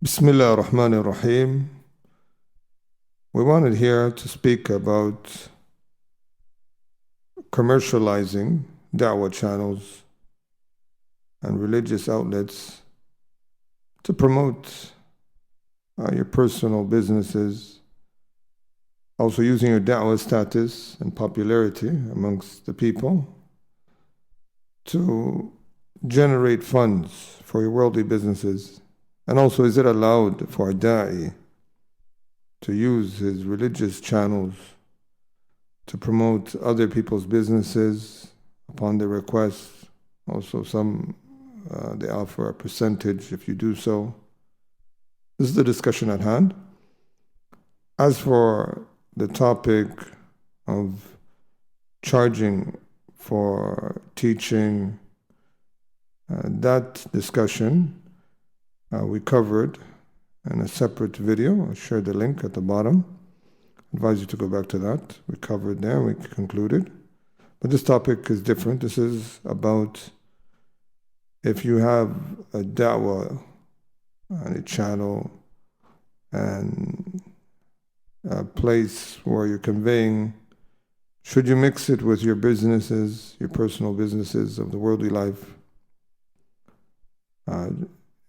Bismillah ar-Rahman ar-Rahim. We wanted here to speak about commercializing da'wah channels and religious outlets to promote your personal businesses, also using your da'wah status and popularity amongst the people to generate funds for your worldly businesses. And also, is it allowed for a da'i to use his religious channels to promote other people's businesses upon their request? Also, some they offer a percentage if you do so. This is the discussion at hand. As for the topic of charging for teaching, that discussion we covered in a separate video. I'll share the link at the bottom. I advise you to go back to that. We covered there, we concluded. But this topic is different. This is about if you have a da'wah and a channel and a place where you're conveying, should you mix it with your businesses, your personal businesses of the worldly life?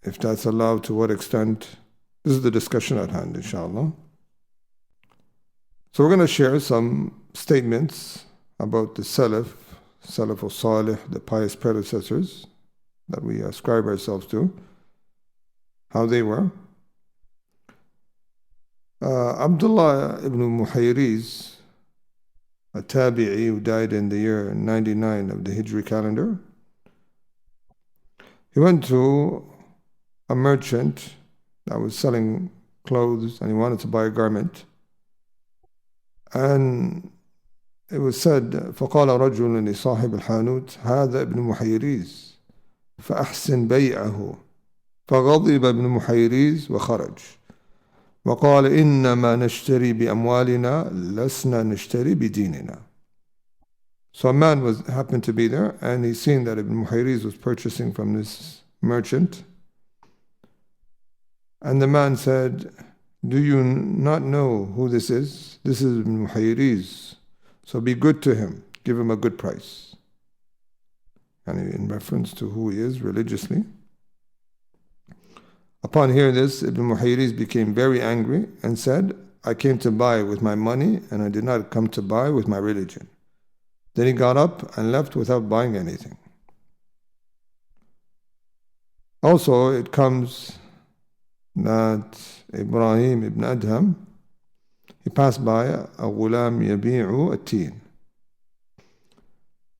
If that's allowed, to what extent? This is the discussion at hand, inshallah. So we're going to share some statements about the Salaf al-Salih, the pious predecessors that we ascribe ourselves to, how they were. Abdullah ibn Muhayriz, a tabi'i who died in the year 99 of the Hijri calendar, he went to a merchant that was selling clothes and he wanted to buy a garment. And it was said, فقال رجل لصاحب الحانوت هذا ابن محيريز فأحسن بيعه فغضب ابن محيريز وخرج وقال إنما نشتري بأموالنا لسنا نشتري بديننا. So a man happened to be there, and he seen that Ibn Muhayriz was purchasing from this merchant. And the man said, do you not know who this is? This is Ibn Muhayriz. So be good to him. Give him a good price. And in reference to who he is religiously. Upon hearing this, Ibn Muhayriz became very angry and said, I came to buy with my money and I did not come to buy with my religion. Then he got up and left without buying anything. Also, it comes that Ibrahim ibn Adham, he passed by a ghulam yabi'u at-teen,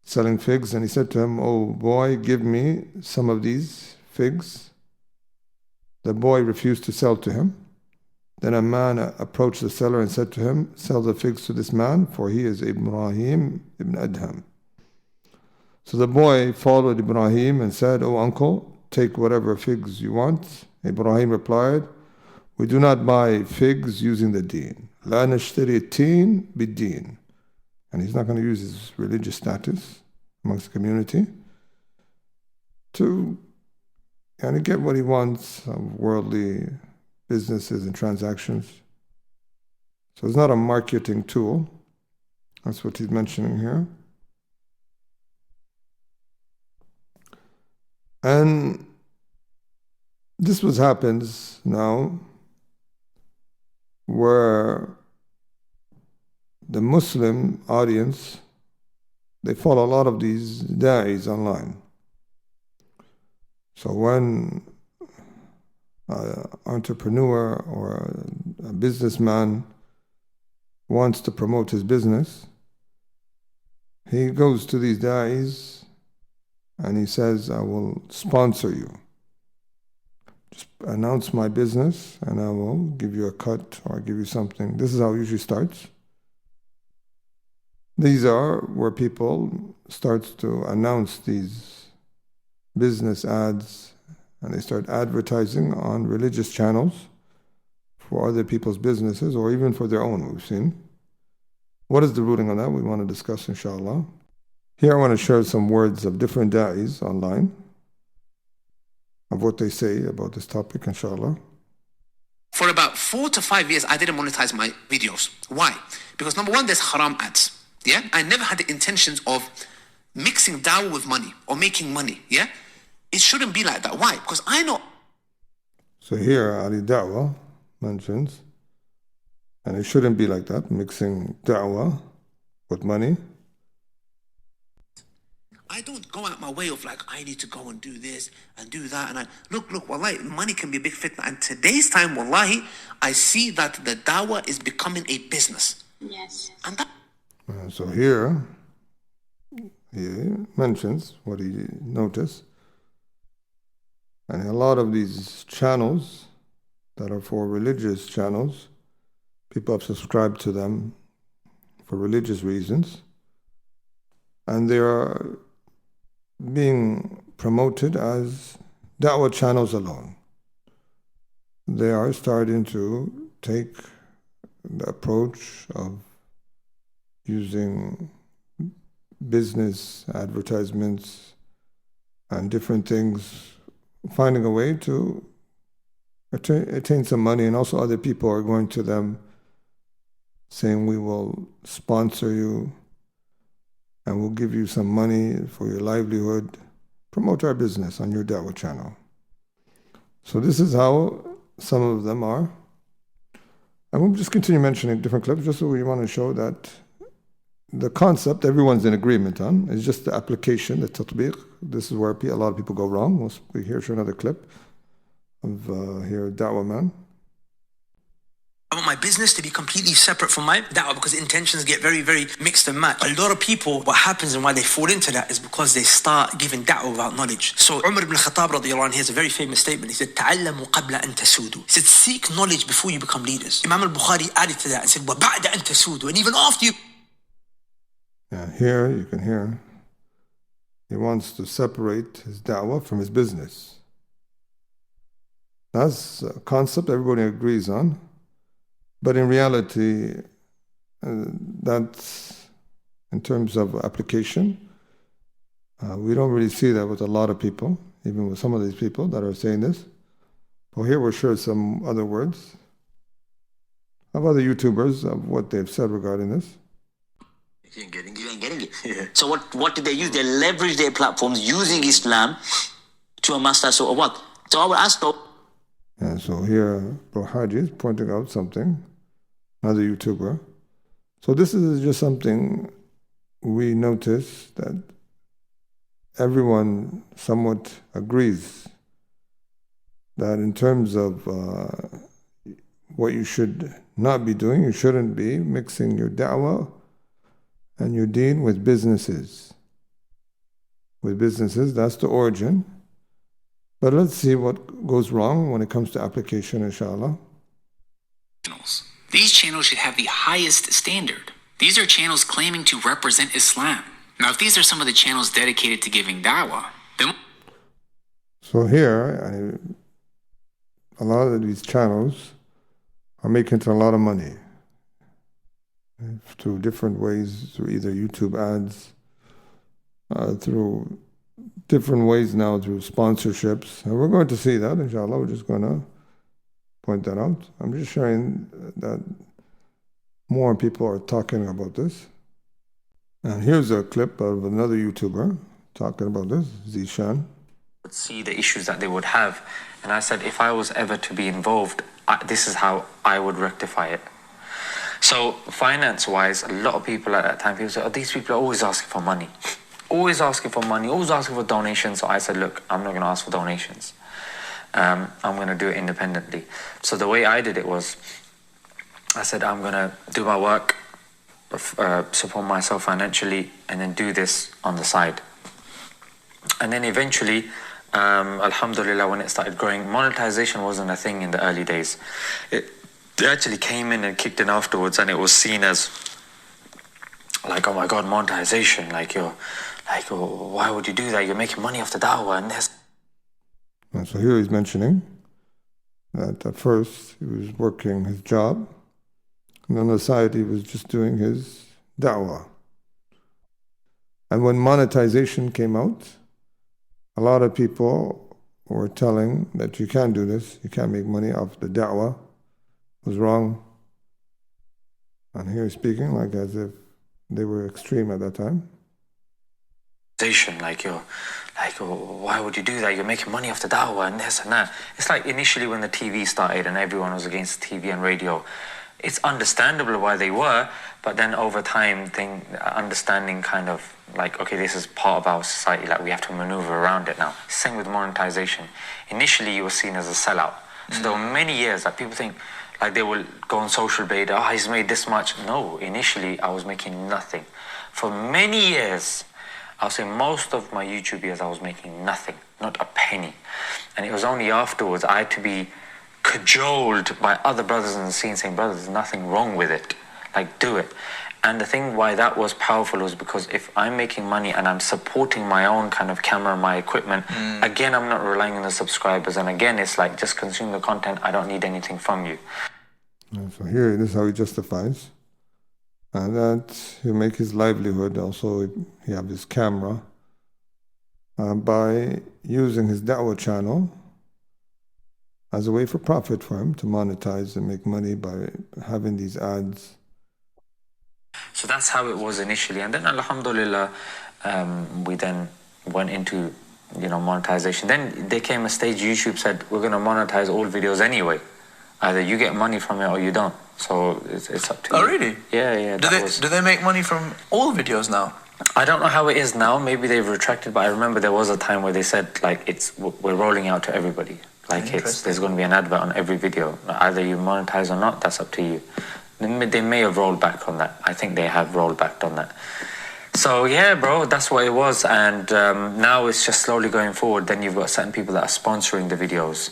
selling figs, and he said to him, oh boy, give me some of these figs. The boy refused to sell to him. Then a man approached the seller and said to him, sell the figs to this man, for he is Ibrahim ibn Adham. So the boy followed Ibrahim and said, oh uncle, take whatever figs you want. Ibrahim replied, we do not buy figs using the deen. لا نشتري التين بالدين. And he's not going to use his religious status amongst the community to get what he wants of worldly businesses and transactions. So it's not a marketing tool. That's what he's mentioning here. And this happens now where the Muslim audience, they follow a lot of these da'is online. So when an entrepreneur or a businessman wants to promote his business, he goes to these da'is and he says, I will sponsor you. Just announce my business and I will give you a cut or give you something. This is how it usually starts. These are where people start to announce these business ads, and they start advertising on religious channels for other people's businesses or even for their own, we've seen. What is the ruling on that? We want to discuss, inshallah. Here I want to share some words of different da'is online, of what they say about this topic, inshallah. For about 4 to 5 years, I didn't monetize my videos. Why? Because number one, there's haram ads. Yeah, I never had the intentions of mixing dawah with money or making money. Yeah, it shouldn't be like that. Why? Because I know. So here, Ali Da'wah mentions, and it shouldn't be like that, mixing da'wah with money. I don't go out my way of like, I need to go and do this and do that. And look, wallahi, money can be a big fitna. And today's time, wallahi, I see that the dawah is becoming a business. Yes. And that. So here, he mentions what he noticed. And a lot of these channels that are for religious channels, people have subscribed to them for religious reasons. And they are being promoted as da'wah channels alone. They are starting to take the approach of using business advertisements and different things, finding a way to attain some money, and also other people are going to them saying, we will sponsor you and we'll give you some money for your livelihood. Promote our business on your da'wah channel. So this is how some of them are. And we'll just continue mentioning different clips just so we want to show that the concept everyone's in agreement on is just the application, the tatbiq. This is where a lot of people go wrong. We hear another clip of here da'wah man. I want my business to be completely separate from my da'wah because intentions get very, very mixed and matched. A lot of people, what happens and why they fall into that is because they start giving da'wah without knowledge. So Umar ibn Khattab radiallahu anhu, he has a very famous statement. He said, تَعَلَّمُوا قَبْلَ أَن تَسُودُوا. He said, seek knowledge before you become leaders. Imam al-Bukhari added to that and said, وَبَعْدَ أَن تَسُودُوا. And even after you... Yeah, here you can hear he wants to separate his da'wah from his business. That's a concept everybody agrees on. But in reality, that's in terms of application, we don't really see that with a lot of people, even with some of these people that are saying this. Well, here we'll share some other words of other YouTubers of what they've said regarding this. You ain't getting it. Yeah. So what did they use? They leveraged their platforms using Islam to amass that sort of what? So I would ask though. And so here, Bro Haji is pointing out something, another YouTuber. So this is just something we notice that everyone somewhat agrees that in terms of what you should not be doing, you shouldn't be mixing your da'wah and your deen with businesses. With businesses, that's the origin. But let's see what goes wrong when it comes to application, inshallah. These channels should have the highest standard. These are channels claiming to represent Islam. Now, if these are some of the channels dedicated to giving da'wah, then... So here, a lot of these channels are making a lot of money through different ways, through either YouTube ads, through different ways now, through sponsorships. And we're going to see that, inshallah. We're just going to point that out. I'm just sharing that more people are talking about this. And here's a clip of another YouTuber talking about this, Zishan. See the issues that they would have. And I said, if I was ever to be involved, this is how I would rectify it. So finance-wise, a lot of people at that time, people said, oh, these people are always asking for money. Always asking for money, always asking for donations. So I said, look, I'm not going to ask for donations. I'm going to do it independently. So the way I did it was, I said, I'm going to do my work, support myself financially, and then do this on the side. And then eventually, alhamdulillah, when it started growing, monetization wasn't a thing in the early days. It actually came in and kicked in afterwards, and it was seen as like, oh my God, monetization, why would you do that? You're making money off the da'wah. And so here he's mentioning that at first he was working his job, and on the side he was just doing his da'wah. And when monetization came out, a lot of people were telling that you can't do this, you can't make money off the da'wah, was wrong. And here he's speaking like as if they were extreme at that time. Like you're like, oh, why would you do that? You're making money off the dawah and this and that. It's like initially when the TV started and everyone was against TV and radio, it's understandable why they were, but then over time, understanding kind of like, okay, this is part of our society, like we have to maneuver around it now. Same with monetization. Initially, you were seen as a sellout. So there were many years that people think, like they will go on social media, oh, he's made this much. No, initially, I was making nothing. For many years, I'll say most of my YouTube years, I was making nothing, not a penny. And it was only afterwards I had to be cajoled by other brothers in the scene saying, brother, there's nothing wrong with it. Like, do it. And the thing why that was powerful was because if I'm making money and I'm supporting my own kind of camera, my equipment, again, I'm not relying on the subscribers. And again, it's like, just consume the content. I don't need anything from you. So here, this is how he justifies. And that he'll make his livelihood, also he have his camera, by using his da'wah channel as a way for profit for him to monetize and make money by having these ads. So that's how it was initially. And then alhamdulillah, we then went into, monetization. Then there came a stage YouTube said, we're going to monetize all videos anyway. Either you get money from it or you don't. So it's up to you. Oh, really? Yeah. Do they make money from all videos now? I don't know how it is now. Maybe they've retracted, but I remember there was a time where they said, like, we're rolling out to everybody. Like, there's going to be an advert on every video. Either you monetize or not, that's up to you. They may have rolled back on that. I think they have rolled back on that. So, yeah, bro, that's what it was. And now it's just slowly going forward. Then you've got certain people that are sponsoring the videos.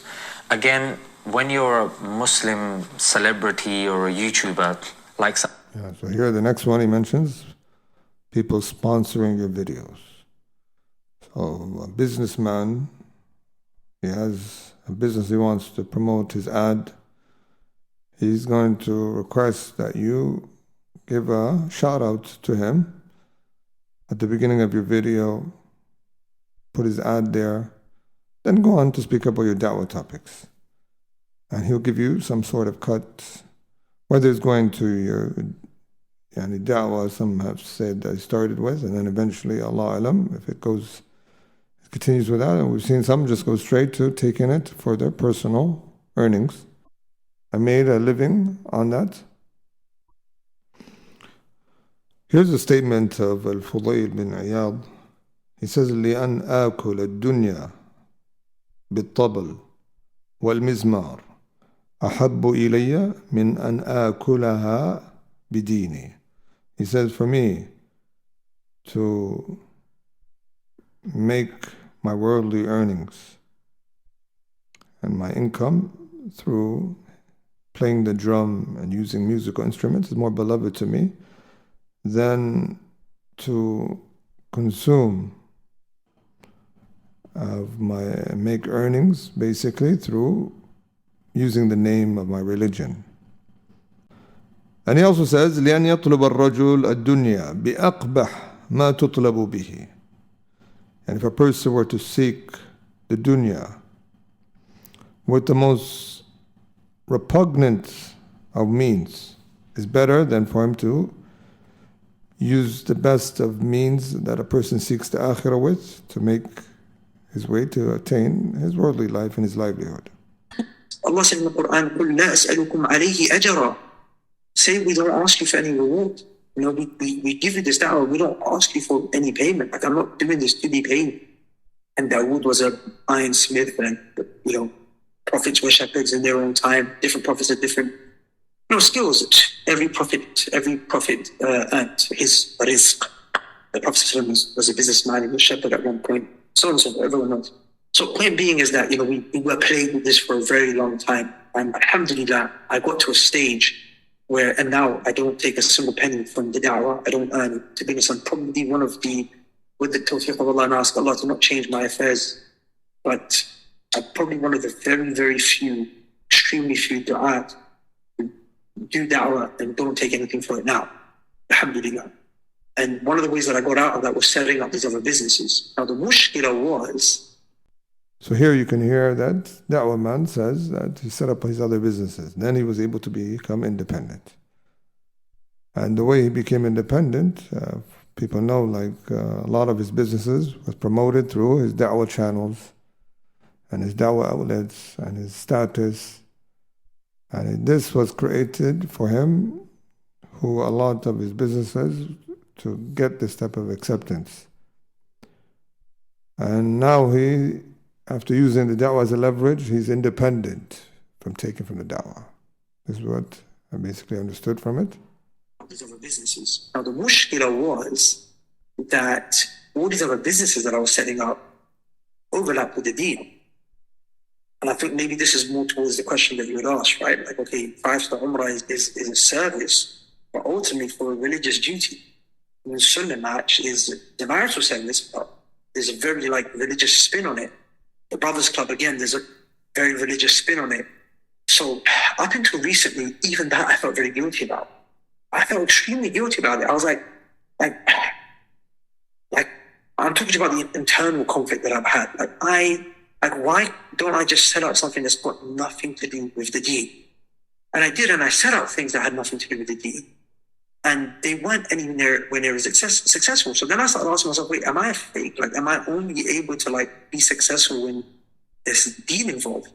Again, when you're a Muslim celebrity or a YouTuber, like... So here the next one he mentions, people sponsoring your videos. So a businessman, he has a business he wants to promote his ad. He's going to request that you give a shout out to him at the beginning of your video, put his ad there, then go on to speak about your da'wah topics. And he'll give you some sort of cut, whether it's going to your da'wah, some have said that he started with, and then eventually, Allah alam, if it continues with that, and we've seen some just go straight to taking it for their personal earnings. I made a living on that. Here's a statement of Al-Fudayl bin Iyad. He says, لأن آكل الدنيا بالطبل والمزمار أحب إلي من أن آكلها بديني. He says, for me to make my worldly earnings and my income through playing the drum and using musical instruments is more beloved to me than to consume make earnings basically through using the name of my religion. And he also says, لأن يطلب الرجل الدنيا بأقبح ما تطلب به. And if a person were to seek the dunya with the most repugnant of means, is better than for him to use the best of means that a person seeks the akhirah with to make his way to attain his worldly life and his livelihood. Allah said in the Quran, قُلْ لَا أَسْأَلُكُمْ عَلَيْهِ أَجَرًا. Say we don't ask you for any reward. We give you this da'wah, we don't ask you for any payment. Like, I'm not doing this to be paid. And Dawood was an ironsmith, and prophets were shepherds in their own time. Different prophets had different skills. Every prophet earned his rizq. The Prophet was a businessman, he was a shepherd at one point, so on and so forth, everyone knows. So point being is that, we were playing with this for a very long time. And alhamdulillah, I got to a stage and now I don't take a single penny from the da'wah. I don't earn it. To be honest, I'm probably one of with the tawfiq of Allah, and ask Allah to not change my affairs, but I'm probably one of the very, very few, extremely few du'at who do da'wah and don't take anything for it now. Alhamdulillah. And one of the ways that I got out of that was setting up these other businesses. Now the mushkila was So here you can hear that Da'wah man says that he set up his other businesses. Then he was able to become independent. And the way he became independent, people know a lot of his businesses was promoted through his Da'wah channels and his Da'wah outlets and his status. And this was created for him, who a lot of his businesses, to get this type of acceptance. And now he, after using the Da'wah as a leverage, he's independent from taking from the Da'wah. This is what I basically understood from it. These other businesses. Now the mushkila was that all these other businesses that I was setting up overlap with the deen. And I think maybe this is more towards the question that you would ask, right? Like, okay, 5-star Umrah is a service, but ultimately for a religious duty. And the Sunnah match is the marital service, but there's a very religious spin on it. The Brothers Club, again, there's a very religious spin on it. So up until recently, even that I felt very guilty about. I felt extremely guilty about it. I was like, I'm talking about the internal conflict that I've had. Why don't I just set out something that's got nothing to do with the deen? And I did, and I set out things that had nothing to do with the deen. And they weren't anywhere when they were successful. So then I started asking myself, wait, am I a fake? Am I only able to be successful when there's deen involved?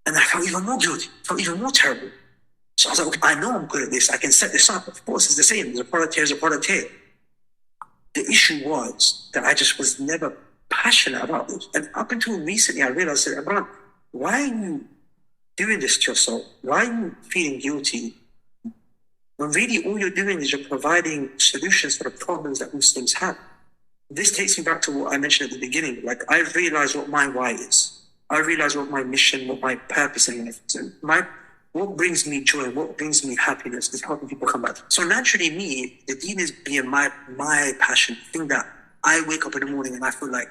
And I felt even more guilty, felt even more terrible. So I was like, okay, I know I'm good at this. I can set this up. Of course, it's the same. There's a product here, there's a product here. The issue was that I just was never passionate about this. And up until recently, I realized that, Imran, why are you doing this to yourself? Why are you feeling guilty? When really all you're doing is you're providing solutions for the problems that Muslims have. This takes me back to what I mentioned at the beginning. I realized what my why is. I realized what my mission, what my purpose in life is. And what brings me joy, what brings me happiness is helping people come back. So naturally me, the deen is being my passion, the thing that I wake up in the morning and I feel like,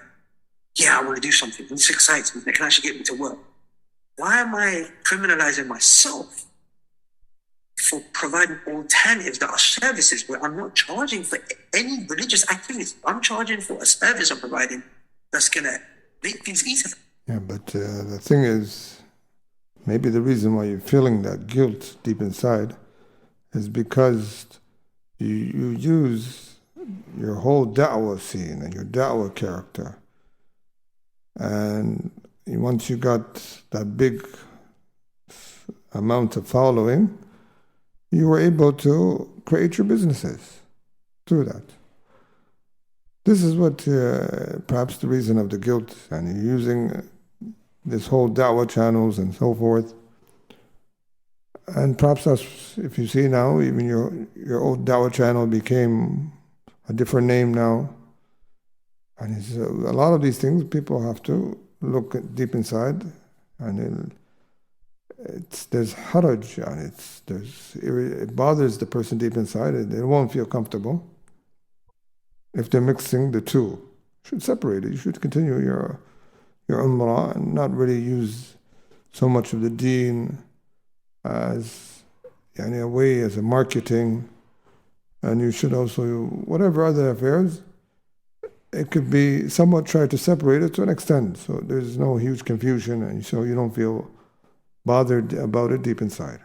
yeah, I want to do something. And this excites me. It can actually get me to work. Why am I criminalizing myself for providing alternatives that are services where I'm not charging for any religious activities? I'm charging for a service I'm providing that's going to make things easier. Yeah, but the thing is, maybe the reason why you're feeling that guilt deep inside is because you use your whole da'wah scene and your da'wah character. And once you got that big amount of following, you were able to create your businesses through that. This is what perhaps the reason of the guilt, and you're using this whole da'wah channels and so forth. And perhaps that's, if you see now, even your old da'wah channel became a different name now. And it's, a lot of these things people have to look deep inside, and there's haraj, and it bothers the person deep inside. They won't feel comfortable if they're mixing the two. You should separate it. You should continue your umrah and not really use so much of the deen as a way, as a marketing. And you should also, whatever other affairs, it could be somewhat try to separate it to an extent, so there's no huge confusion, and so you don't feel bothered about it deep inside.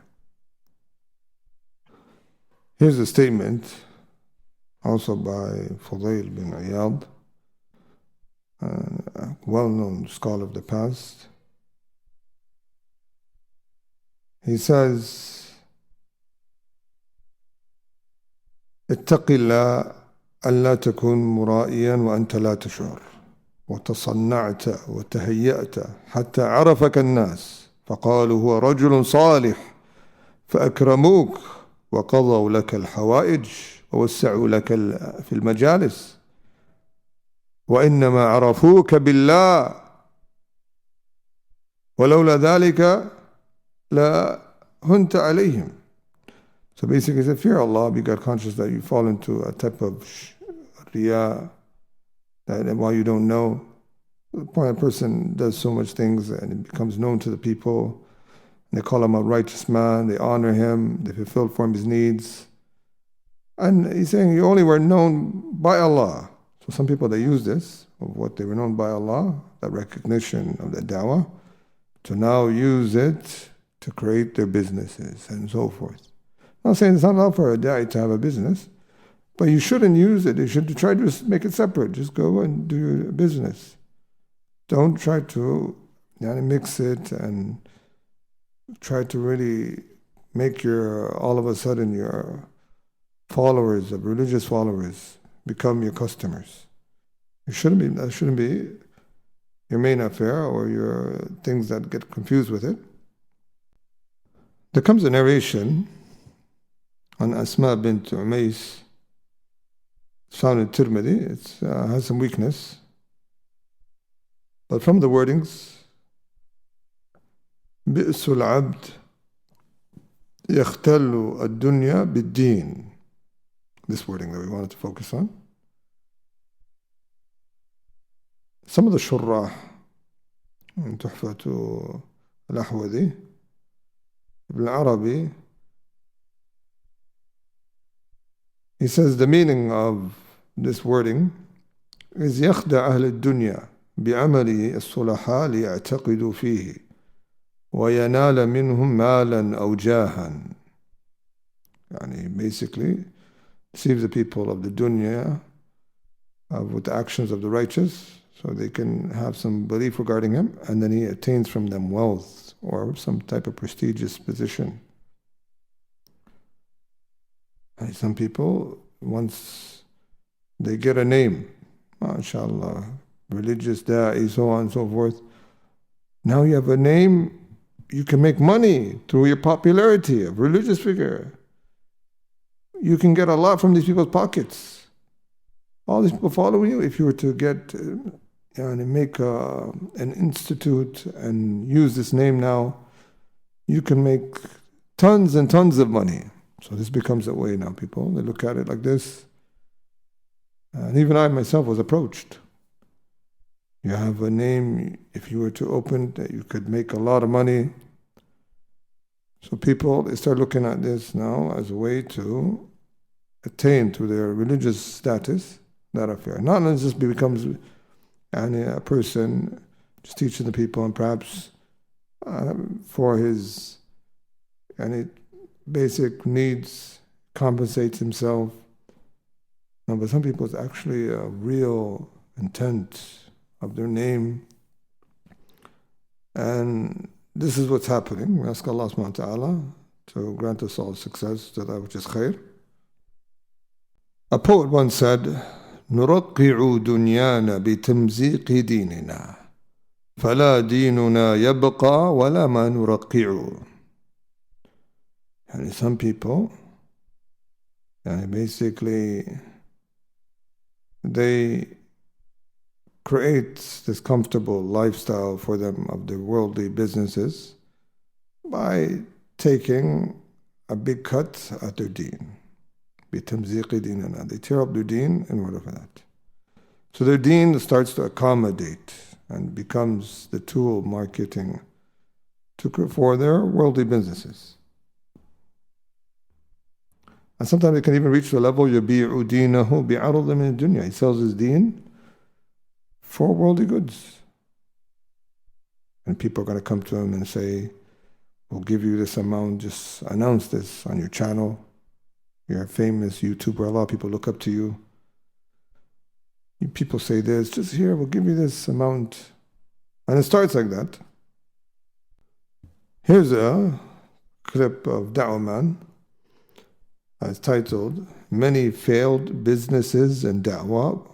Here's a statement also by Fudayl bin Iyad, a well-known scholar of the past. He says, اتق الله ألا تكون مرائيا وأنت لا تشعر وتصنعت وتهيأت حتى عرفك الناس فقالوا هو رجل صالح فأكرموك وقضوا لك الحوائج ووسعوا لك في المجالس وإنما عرفوك بالله ولولا ذلك لهنت عليهم. So basically, he said, fear Allah, be God conscious that you fall into a type of riyah, that while you don't know, a person does so much things and it becomes known to the people, and they call him a righteous man, they honor him, they fulfill for him his needs. And he's saying you only were known by Allah. So some people, they use this, of what they were known by Allah, that recognition of the da'wah, to now use it to create their businesses and so forth. I'm not saying it's not allowed for a da'i to have a business, but you shouldn't use it. You should try to make it separate. Just go and do your business. Don't try to mix it and try to really make all of a sudden your followers, of religious followers, become your customers. That shouldn't be your main affair or your things that get confused with it. There comes a narration on Asma bint Umays. It's found in Tirmidhi. It has some weakness. But from the wordings, بئس العبد يختل الدنيا بالدين. This wording that we wanted to focus on. Some of the shurrah in Tuhfatu al-Ahwadi, Ibn Arabi, he says the meaning of this wording is يخدع أهل الدنيا بعمله الصلحاء ليعتقدوا فيه وينال منهم مالا أو جاها. Basically deceives the people of the dunya with the actions of the righteous, so they can have some belief regarding him, and then he attains from them wealth or some type of prestigious position. And some people, once they get a name, mashallah, religious da'i, so on and so forth, now you have a name, you can make money through your popularity of religious figure. You can get a lot from these people's pockets. All these people following you. If you were to get, make an institute and use this name now, you can make tons and tons of money. So this becomes a way now. People, they look at it like this. And even I myself was approached. You have a name, if you were to open, you could make a lot of money. So people, they start looking at this now as a way to attain to their religious status, that affair. Not unless just becomes a person just teaching the people and perhaps for his basic needs compensates himself. No, but some people, it's actually a real intent of their name. And this is what's happening. We ask Allah subhanahu wa ta'ala to grant us all success to that which is khair. A poet once said, نرقع دنيانا بتمزيق ديننا فلا ديننا يبقى ولا ما نرقع. And some people, basically, they create this comfortable lifestyle for them of their worldly businesses by taking a big cut at their deen. بِتَمْزِيقِ دِينَنَا. They tear up their deen in order for that. So their deen starts to accommodate and becomes the tool marketing for their worldly businesses. And sometimes it can even reach the level يَبِيعُ دِينَهُ بِعَرُضٍ مِنَ الدُّنْيَا. He sells his deen for worldly goods. And people are going to come to him and say, we'll give you this amount, just announce this on your channel. You're a famous YouTuber, a lot of people look up to you. People say this, just here, we'll give you this amount. And it starts like that. Here's a clip of Da'wah Man. It's titled, Many Failed Businesses and Da'wah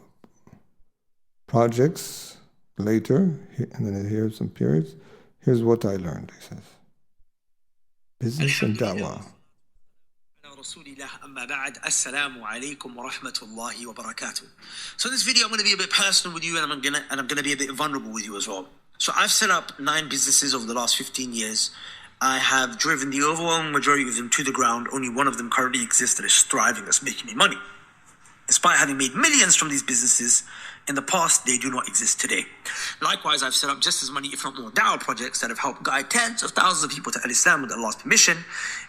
Projects Later. And then here's some periods. Here's what I learned, he says. Business and Da'wah. So in this video I'm going to be a bit personal with you, and I'm going to be a bit vulnerable with you as well. So I've set up 9 businesses over the last 15 years. I have driven the overwhelming majority of them to the ground. Only one of them currently exists that is thriving, that's making me money. Despite having made millions from these businesses in the past, they do not exist today. Likewise, I've set up just as many, if not more, da'wah projects that have helped guide tens of thousands of people to Al-Islam with Allah's permission.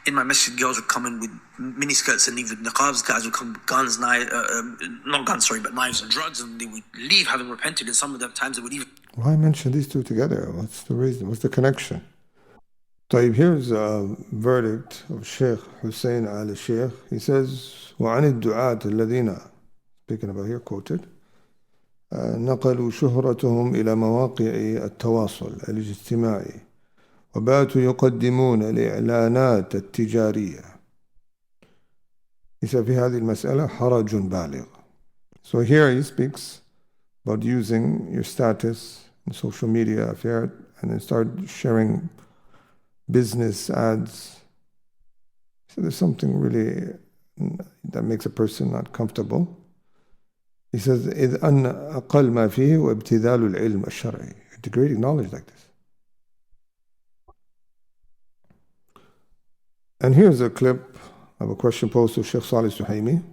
In my masjid, girls would come in with miniskirts and leave with niqabs. Guys would come with guns, not guns, sorry, but knives and drugs, and they would leave having repented. And some of the times they would even... Why mention these two together? What's the reason? What's the connection? طيب, here's a verdict of Sheikh Hussein al-Sheikh. He says, وعن الدعاة الذين, speaking about here, quoted, نقلوا شهرتهم إلى مواقع التواصل الاجتماعي وباتوا يقدمون الإعلانات التجارية. He said, في هذه المسألة حرج بالغ. So here he speaks about using your status in social media affair and then start sharing business ads. So there's something really that makes a person not comfortable. He says, إذ أن أقل ما فيه وابتذال العلم الشرعي. Degrading knowledge like this. And here's a clip of a question posed to Sheikh Salih Suhaimi.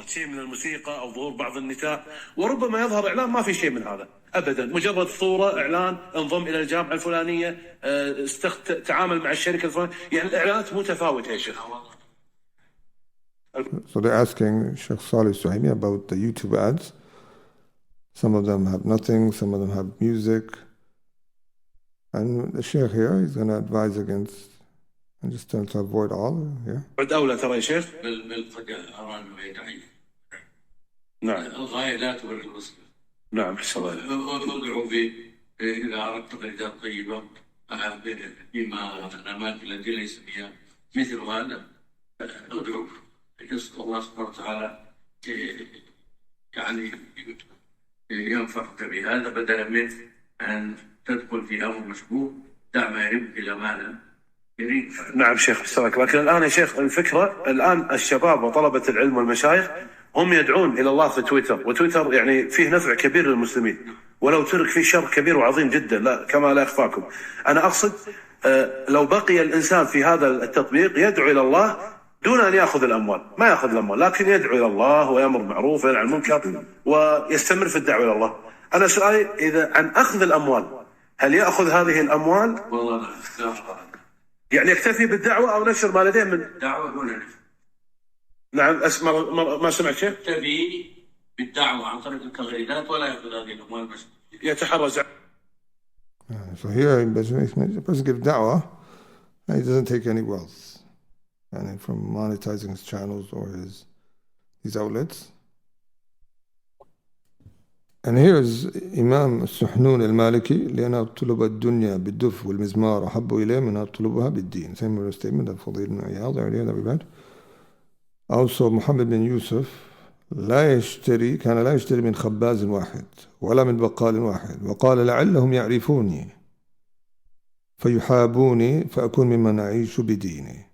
شيء من الموسيقى او ظهور بعض النساء وربما يظهر اعلان ما في شيء من هذا ابدا مجرد صوره اعلان انضم الى الجامعه الفلانيه تعامل مع الشركه الفلانيه يعني الاعلانات متفاوته يا شيخ. So they're asking Sheikh Salih Suhaimi about the YouTube ads. Some of them have nothing, some of them have music. And the Sheikh here, he's going to advise against and just trying to avoid all here. أولى ترى يا شيخ. نعم. الغاية لا تبرر الوسيلة. نعم حسنا. أدعو في إذا أردت غيرات طيبة فيما الأعمال التي ليس فيها مثل هذا أدعو يسأل الله سبحانه وتعالى يعني ينفعك بهذا بدلا من أن تدخل في أمر مشبوه دع ما يريد إلى ما لا يريد. نعم شيخ حسنك. لكن الآن يا شيخ الفكرة الآن الشباب وطلبة العلم والمشايخ هم يدعون إلى الله في تويتر وتويتر يعني فيه نفع كبير للمسلمين ولو ترك فيه شر كبير وعظيم جدا لا كما لا يخفاكم. أنا أقصد لو بقي الإنسان في هذا التطبيق يدعو إلى الله دون أن يأخذ الأموال ما يأخذ الأموال لكن يدعو إلى الله ويأمر بالمعروف وينهى عن المنكر ويستمر في الدعوة إلى الله. أنا سؤالي إذا عن أخذ الأموال هل يأخذ هذه الأموال والله يعني يكتفي بالدعوة أو نشر ما لديه من دعوة ولا نشر؟ نعم أسمع ما سمعت شيء؟ يكتفي بالدعوة عن طريق التغريدات ولا يأخذ هذه الأموال بس يتحرز. So here the person gives da'wah and he doesn't take any wealth and from monetizing his channels or his outlets. And here's Imam السحنون المالكي لأن طلب الدنيا بالدف والمزمار أحب إليه من طلبها بالدين. Same statement of Fadil ibn Iyad earlier that we read. Also Muhammad bin Yusuf كان لا يشتري من خباز واحد ولا من بقال واحد وقال لعلهم يعرفوني فيحابوني فأكون ممن أعيش بديني.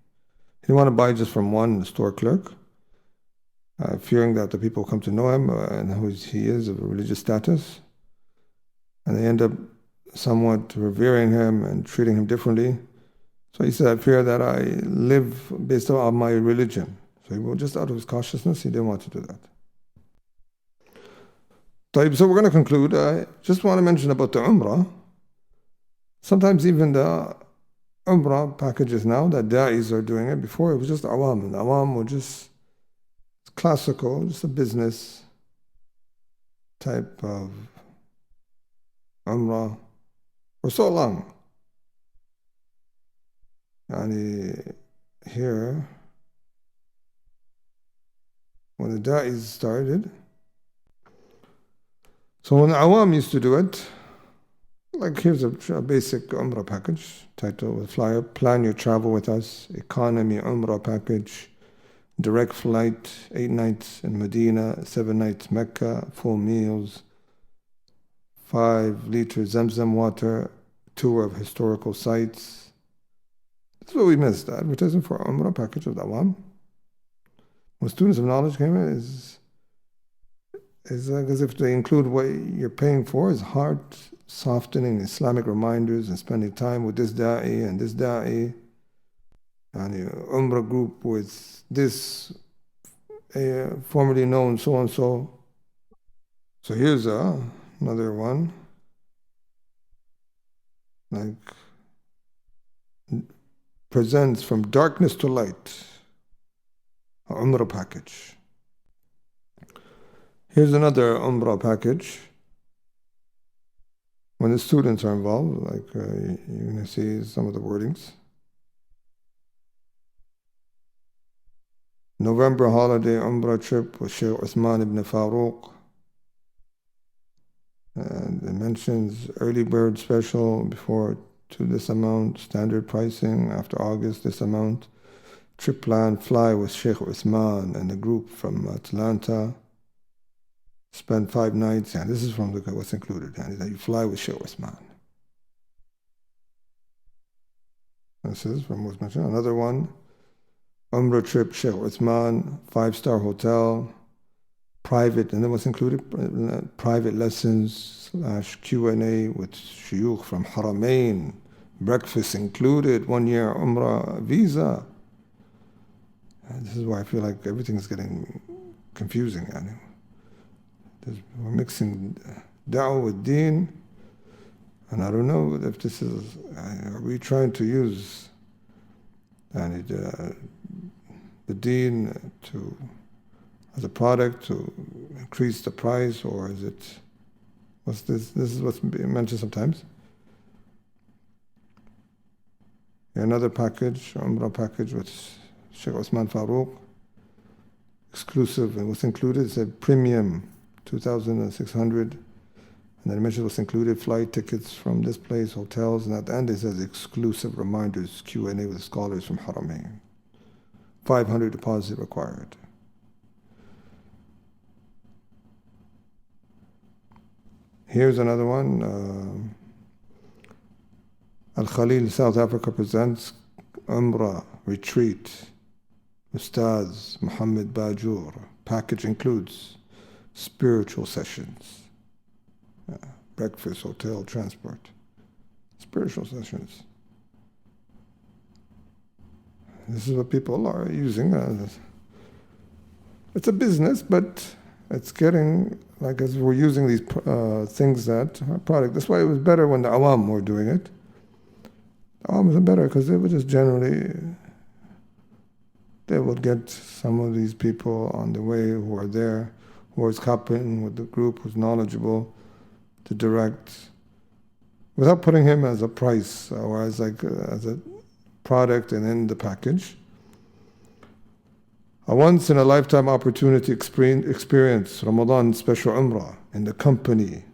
He didn't want to buy just from one store clerk, fearing that the people come to know him and who he is of a religious status, and they end up somewhat revering him and treating him differently. So he said, I fear that I live based on my religion. So just out of his cautiousness, he didn't want to do that. So we're going to conclude. I just want to mention about the Umrah. Sometimes even the Umrah packages now that da'is are doing it. Before it was just awam. And awam were just classical, just a business type of Umrah for so long. Yani here, when the da'is started, so when the awam used to do it, like here's a basic Umrah package, title with flyer, plan your travel with us, economy Umrah package, direct flight, 8 nights in Medina, 7 nights Mecca, full meals, 5 liters Zamzam water, tour of historical sites. That's what we missed, the advertising for Umrah package of the awam. When students of knowledge came in, is like as if they include what you're paying for is heart softening Islamic reminders and spending time with this da'i and this da'i and Umrah group with this formerly known so and so. So here's another one, like presents from darkness to light. Umrah package. Here's another Umrah package. When the students are involved, like you're going to see some of the wordings. November holiday Umrah trip with Sheikh Uthman ibn Farouk. And it mentions early bird special before to this amount, standard pricing after August this amount. Trip plan, fly with Sheikh Uthman and a group from Atlanta. Spend 5 nights, and this is from what's included, and you fly with Sheikh Uthman. This is from what's mentioned. Another one, Umrah trip, Sheikh Uthman, 5-star hotel, private, and then what's included, private lessons / Q&A with shuyukh from Haramain, breakfast included, 1-year Umrah visa. And this is why I feel like everything's getting confusing. We're mixing da'wah with deen, and I don't know if this is, are we trying to use the deen as a product to increase the price, or is it, what's this? This is what's being mentioned sometimes. Another package, Umrah package with Sheikh Uthman Farouk, exclusive, and what's included is a premium, 2,600, and then it mentions what's included, flight tickets from this place, hotels, and at the end it says exclusive reminders, Q&A with scholars from Haramain. 500 deposit required. Here's another one. Al-Khalil, South Africa presents Umrah retreat. Ustaz Muhammad Bajur. Package includes spiritual sessions, breakfast, hotel, transport, spiritual sessions. This is what people are using. It's a business, but it's getting, like, as we're using these things that are product. That's why it was better when the awam were doing it. The awam wasn't better because they would just generally, they would get some of these people on the way who are there, who is copying with the group, who's knowledgeable, to direct, without putting him as a price or as a product and in the package. A once-in-a-lifetime opportunity experience Ramadan special Umrah in the company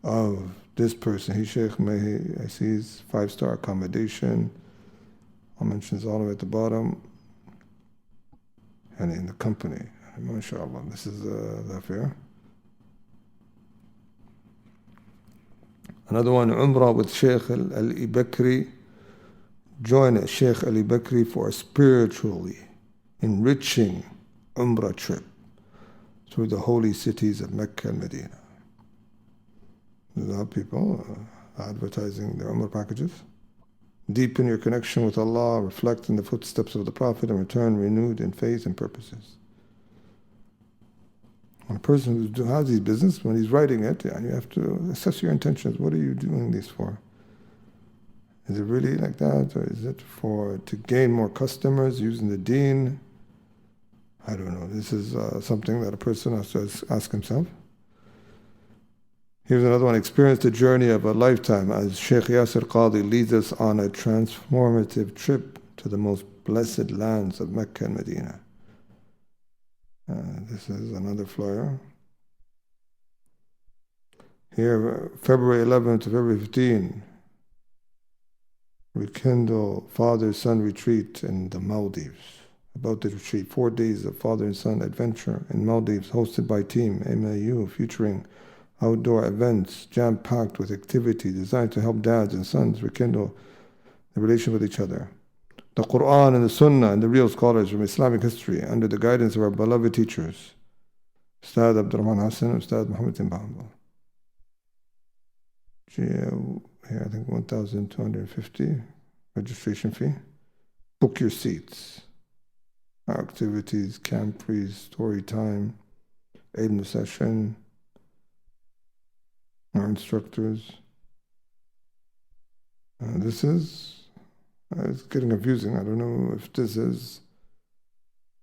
of this person. He Sheikh Mehi, I see his 5-star accommodation. I'll mention this all the way at the bottom. And in the company. MashaAllah, this is the affair. Another one, Umrah with Sheikh Ali Bakri. Join Sheikh Ali Bakri for a spiritually enriching Umrah trip through the holy cities of Mecca and Medina. These are people advertising their Umrah packages. Deepen your connection with Allah, reflect in the footsteps of the Prophet, and return renewed in faith and purposes. When a person who has these business, when he's writing it, you have to assess your intentions. What are you doing this for? Is it really like that, or is it to gain more customers using the deen? I don't know. This is something that a person has to ask himself. Here's another one. Experience the journey of a lifetime as Sheikh Yasir Qadi leads us on a transformative trip to the most blessed lands of Mecca and Medina. This is another flyer. Here, February 11 to February 15, rekindle father-son retreat in the Maldives. About the retreat, 4 days of father and son adventure in Maldives, hosted by Team MAU, featuring outdoor events jam-packed with activity designed to help dads and sons rekindle the relation with each other. The Quran and the Sunnah and the real scholars from Islamic history under the guidance of our beloved teachers, Ustad Abdurrahman Hassan and Ustad Muhammad Timbahambal. Here I think 1,250 registration fee. Book your seats. Our activities, camp freeze, story time, ilm session, our instructors. This is, it's getting confusing. I don't know if this is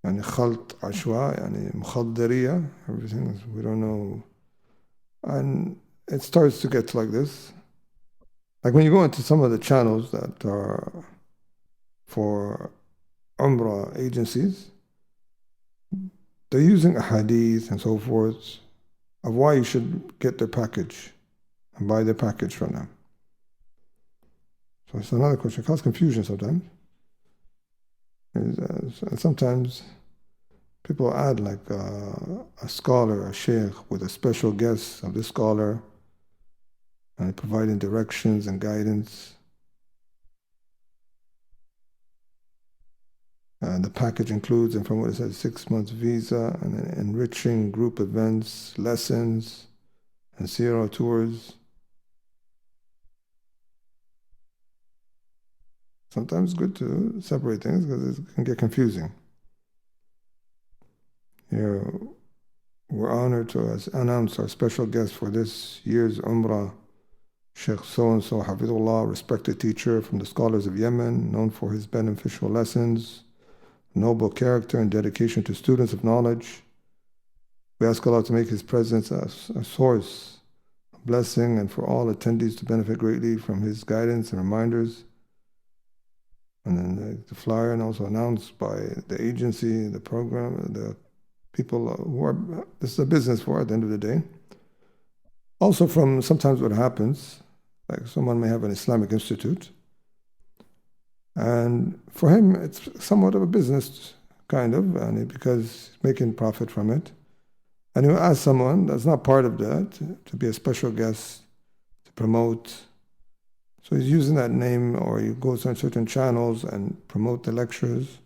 يعني خلط عشواء يعني مخدرية, everything is, we don't know, and it starts to get like this. Like when you go into some of the channels that are for Umrah agencies, they're using a hadith and so forth of why you should get their package and buy their package from them. So it's another question. It causes confusion sometimes. And sometimes people add like a scholar, a sheikh, with a special guest of this scholar, and providing directions and guidance. And the package includes, and from what it says, 6 months visa, and then enriching group events, lessons, and seerah tours. Sometimes it's good to separate things because it can get confusing. Here, we're honored to announce our special guest for this year's Umrah, Sheikh so-and-so, Hafidullah, respected teacher from the scholars of Yemen, known for his beneficial lessons, noble character, and dedication to students of knowledge. We ask Allah to make his presence a source of blessing and for all attendees to benefit greatly from his guidance and reminders. And then the flyer, and also announced by the agency, the program, the people who are, this is a business for at the end of the day. Also from sometimes what happens, like someone may have an Islamic institute, and for him it's somewhat of a business, kind of, and because he's making profit from it. And he'll ask someone that's not part of that to be a special guest, to promote. So he's using that name, or he goes on certain channels and promote the lectures,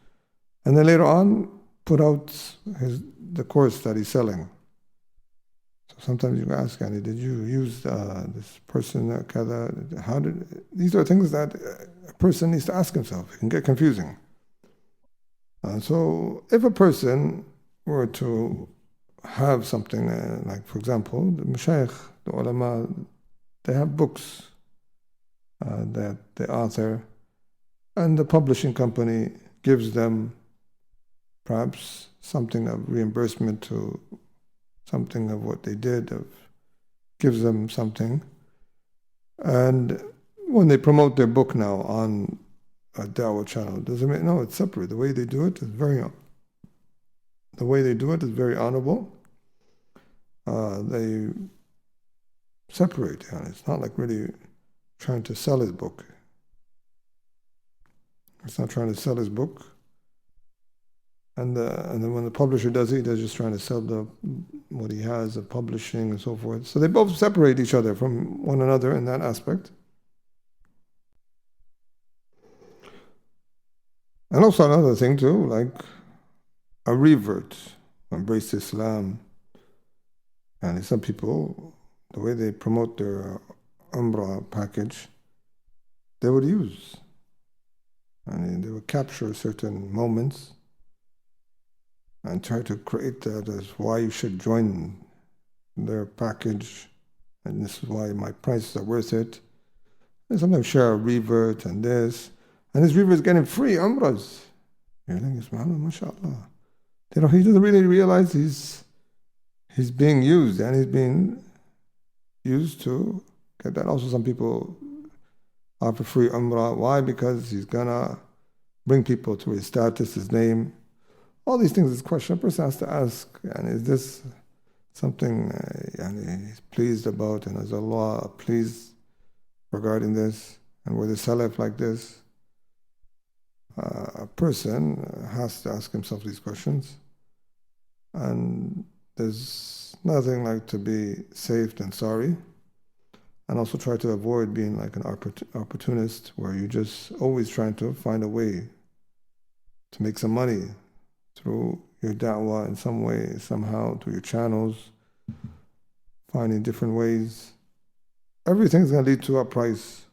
and then later on put out the course that he's selling. So sometimes you ask, did you use this person? How did? These are things that a person needs to ask himself. It can get confusing. So if a person were to have something like, for example, the mashayikh, the ulama, they have books that the author and the publishing company gives them perhaps something of reimbursement to something of what they did, gives them something. And when they promote their book now on a Dawah channel, doesn't mean, no, it's separate. The way they do it is very honorable. They separate, and it's not like really trying to sell his book. It's not trying to sell his book. And then when the publisher does it, they're just trying to sell what he has of publishing and so forth. So they both separate each other from one another in that aspect. And also another thing too, like a revert, embrace Islam. And some people, the way they promote their Umrah package, they would use. And they would capture certain moments and try to create that as why you should join their package, and this is why my prices are worth it. And sometimes share a revert and this revert is getting free Umrahs. You're thinking, mashallah. He doesn't really realize he's being used, and he's being used to get that. Also, some people offer free Umrah. Why? Because he's gonna bring people to his status, his name. All these things is a question a person has to ask. And is this something he's pleased about, and is Allah pleased regarding this? And were the Salaf like this? A person has to ask himself these questions. And there's nothing like to be safe and sorry. And also try to avoid being like an opportunist, where you're just always trying to find a way to make some money through your da'wah in some way, somehow, through your channels, finding different ways. Everything's going to lead to a price.